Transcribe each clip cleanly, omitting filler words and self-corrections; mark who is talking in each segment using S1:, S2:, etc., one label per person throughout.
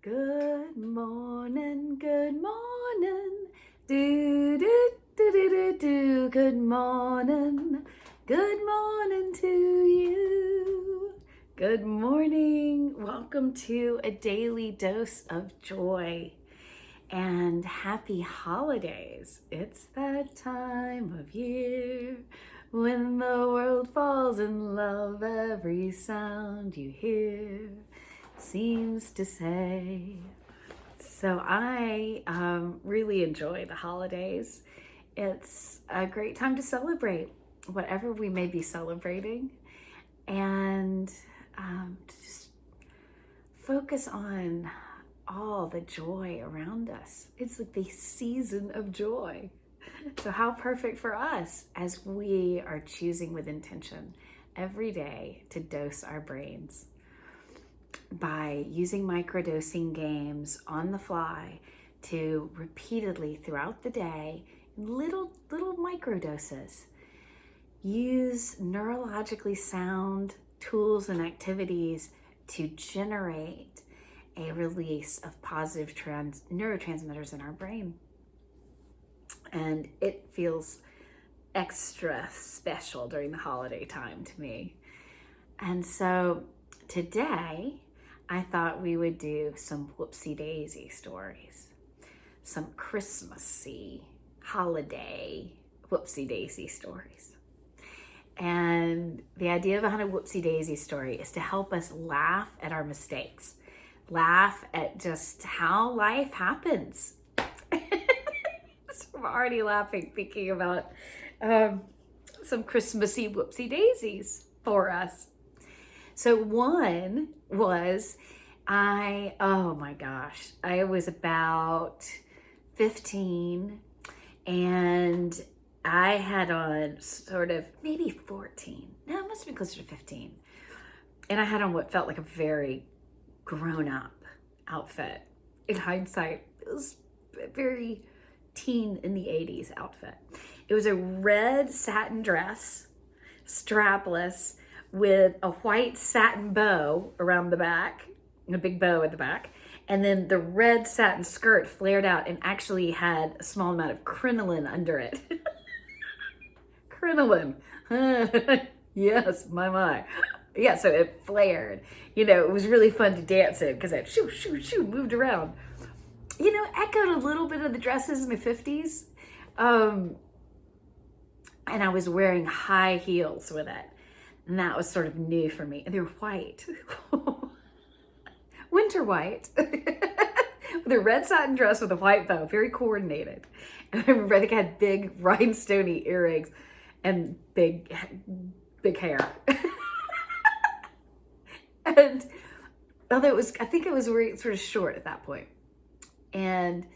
S1: Good morning, good morning. Do, do, do, do, do, do. Good morning to you. Good morning. Welcome to a daily dose of joy and happy holidays. It's that time of year when the world falls in love. Every sound you hear seems to say. So I really enjoy the holidays. It's a great time to celebrate whatever we may be celebrating and to just focus on all the joy around us. It's like the season of joy. So how perfect for us as we are choosing with intention every day to dose our brains by using microdosing games on the fly to repeatedly throughout the day, little microdoses, use neurologically sound tools and activities to generate a release of positive neurotransmitters in our brain. And it feels extra special during the holiday time to me. And so today, I thought we would do some whoopsie daisy stories, some Christmassy, holiday whoopsie daisy stories. And the idea behind a whoopsie daisy story is to help us laugh at our mistakes, laugh at just how life happens. So I'm already laughing thinking about some Christmassy whoopsie daisies for us. So one was I was about 15 and I had on sort of maybe 14. No, it must have been closer to 15. And I had on what felt like a very grown-up outfit. In hindsight, it was a very teen in the 80s outfit. It was a red satin dress, strapless, with a white satin bow around the back, a big bow at the back, and then the red satin skirt flared out and actually had a small amount of crinoline under it. Crinoline. Yes, my. Yeah, so it flared. It was really fun to dance in because it shoo, moved around. Echoed a little bit of the dresses in the 50s. And I was wearing high heels with it. And that was sort of new for me. And they were white. Winter white. With a red satin dress with a white bow. Very coordinated. And I remember, I think I had big rhinestone-y earrings and big hair. And although I think it was sort of short at that point. And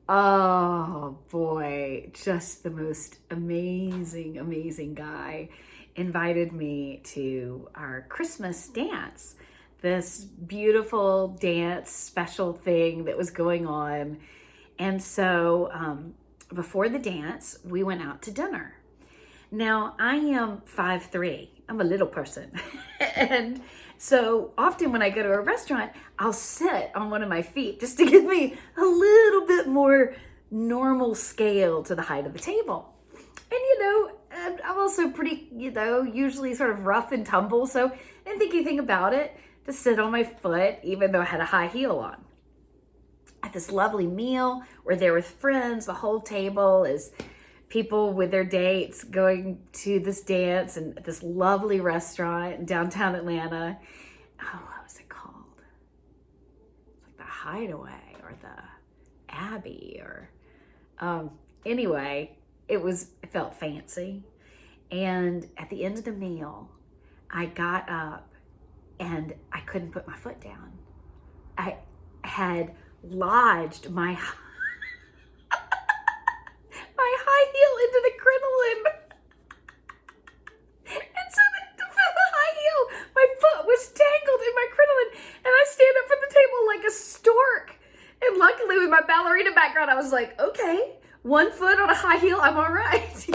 S1: oh boy, just the most amazing guy invited me to our Christmas dance, this beautiful dance special thing that was going on. And so before the dance, we went out to dinner. Now, I am 5'3". I'm a little person. And so often when I go to a restaurant, I'll sit on one of my feet just to give me a little bit more normal scale to the height of the table. And I'm also pretty, usually sort of rough and tumble. So I didn't think anything about it to sit on my foot, even though I had a high heel on. At this lovely meal, we're there with friends. The whole table is people with their dates going to this dance and at this lovely restaurant in downtown Atlanta. Oh, what was it called? It's like the Hideaway or the Abbey or anyway, it felt fancy. And at the end of the meal, I got up and I couldn't put my foot down. I had lodged my high heel into the crinoline. And so the high heel, my foot was tangled in my crinoline, and I stand up from the table like a stork. And luckily with my ballerina background, I was like, okay, one foot on a high heel, I'm all right.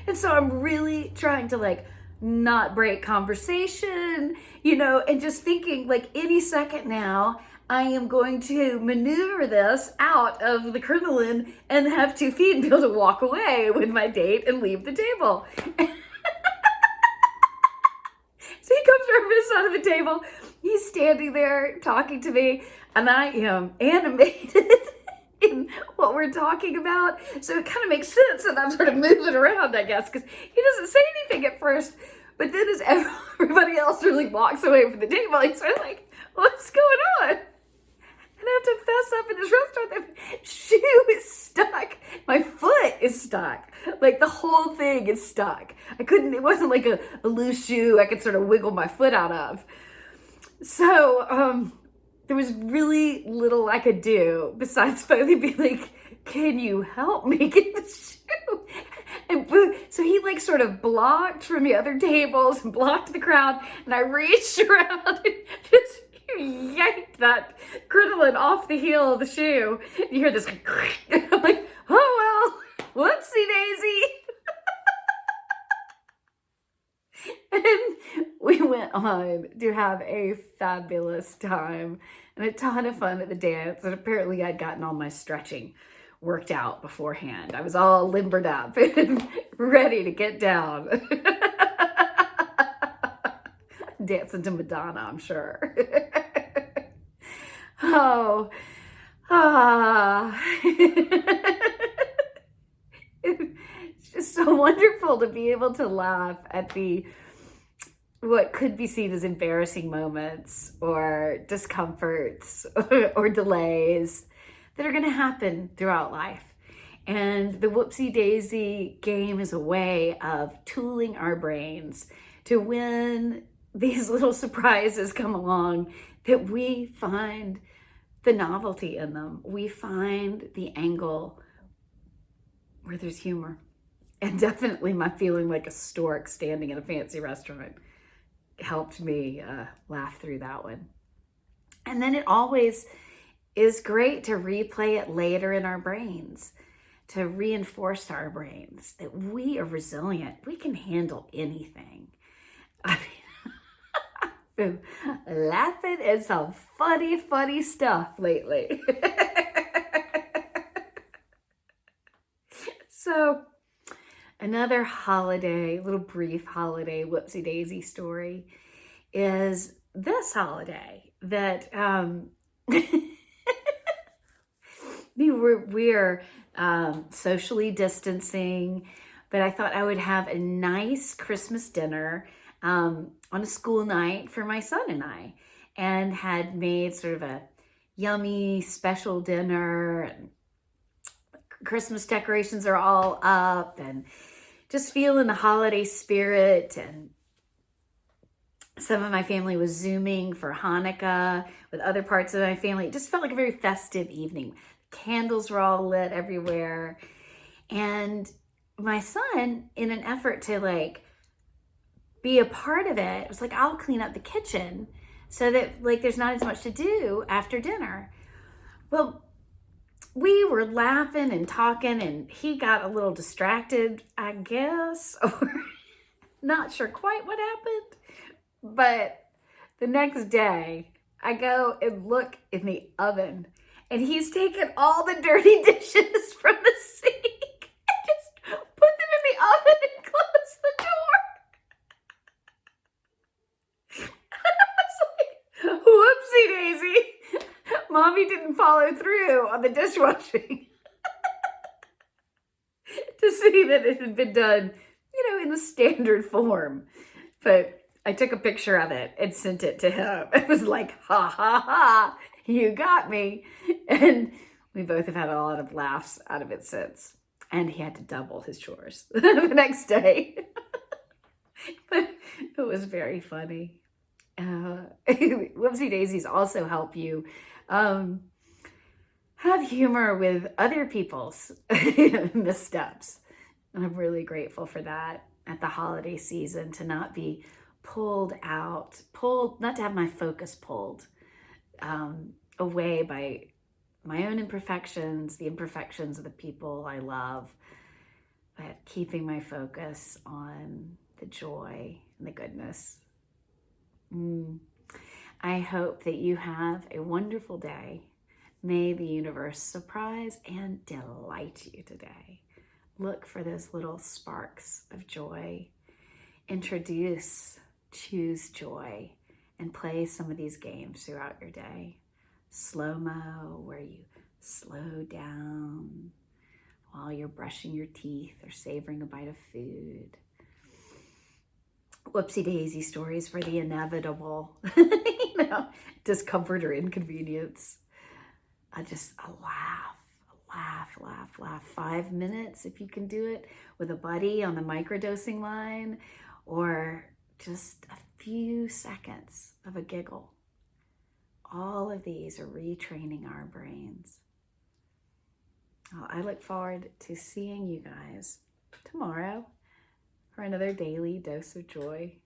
S1: And so I'm really trying to not break conversation, and just thinking any second now I am going to maneuver this out of the crinoline and have 2 feet and be able to walk away with my date and leave the table. So he comes from his side of the table. He's standing there talking to me, and I am animated in what we're talking about. So it kind of makes sense that I'm sort of moving around, I guess, because he doesn't say anything at first. But then as everybody else really walks away from the table, he's sort of like, what's going on? And I have to fess up in this restaurant that my shoe is stuck. My foot is stuck. Like the whole thing is stuck. It wasn't like a loose shoe I could sort of wiggle my foot out of. So there was really little I could do besides finally be like, can you help me get the shoe? And so he like sort of blocked from the other tables and blocked the crowd. And I reached around and just yanked that crinoline off the heel of the shoe. You hear this, and I'm like, oh well, whoopsie daisy. And we went on to have a fabulous time and a ton of fun at the dance. And apparently I'd gotten all my stretching worked out beforehand. I was all limbered up and ready to get down. Dancing to Madonna, I'm sure. Oh, it's just so wonderful to be able to laugh at what could be seen as embarrassing moments or discomforts or delays that are going to happen throughout life. And the Whoopsie Daisy game is a way of tooling our brains to when these little surprises come along, that we find the novelty in them. We find the angle where there's humor. And definitely my feeling like a stork standing in a fancy restaurant helped me laugh through that one. And then it always is great to replay it later in our brains, to reinforce to our brains that we are resilient. We can handle anything. I mean, I've been laughing at some funny stuff lately. So another little brief holiday whoopsie daisy story is this holiday that we're socially distancing, but I thought I would have a nice Christmas dinner on a school night for my son and I, and had made sort of a yummy special dinner, and Christmas decorations are all up, and just feeling the holiday spirit. And some of my family was Zooming for Hanukkah with other parts of my family. It just felt like a very festive evening. Candles were all lit everywhere. And my son, in an effort to like be a part of it, was like, I'll clean up the kitchen so that like there's not as much to do after dinner. Well, we were laughing and talking, and he got a little distracted, I guess, or not sure quite what happened. But the next day, I go and look in the oven, and he's taken all the dirty dishes from the sink and just put them in the oven and closed the door. I was like, whoopsie daisy. Mommy didn't follow through on the dishwashing to see that it had been done, in the standard form. But I took a picture of it and sent it to him. It was like, ha, ha, ha, you got me. And we both have had a lot of laughs out of it since. And he had to double his chores the next day. But it was very funny. Whoopsie daisies also help you have humor with other people's missteps. And I'm really grateful for that at the holiday season, to not be not to have my focus pulled away by my own imperfections, the imperfections of the people I love, but keeping my focus on the joy and the goodness. I hope that you have a wonderful day. May the universe surprise and delight you today. Look for those little sparks of joy. Introduce, choose joy, and play some of these games throughout your day. Slow-mo, where you slow down while you're brushing your teeth or savoring a bite of food. Whoopsie daisy stories for the inevitable, discomfort or inconvenience. A laugh. 5 minutes if you can do it with a buddy on the microdosing line, or just a few seconds of a giggle. All of these are retraining our brains. Well, I look forward to seeing you guys tomorrow for another daily dose of joy.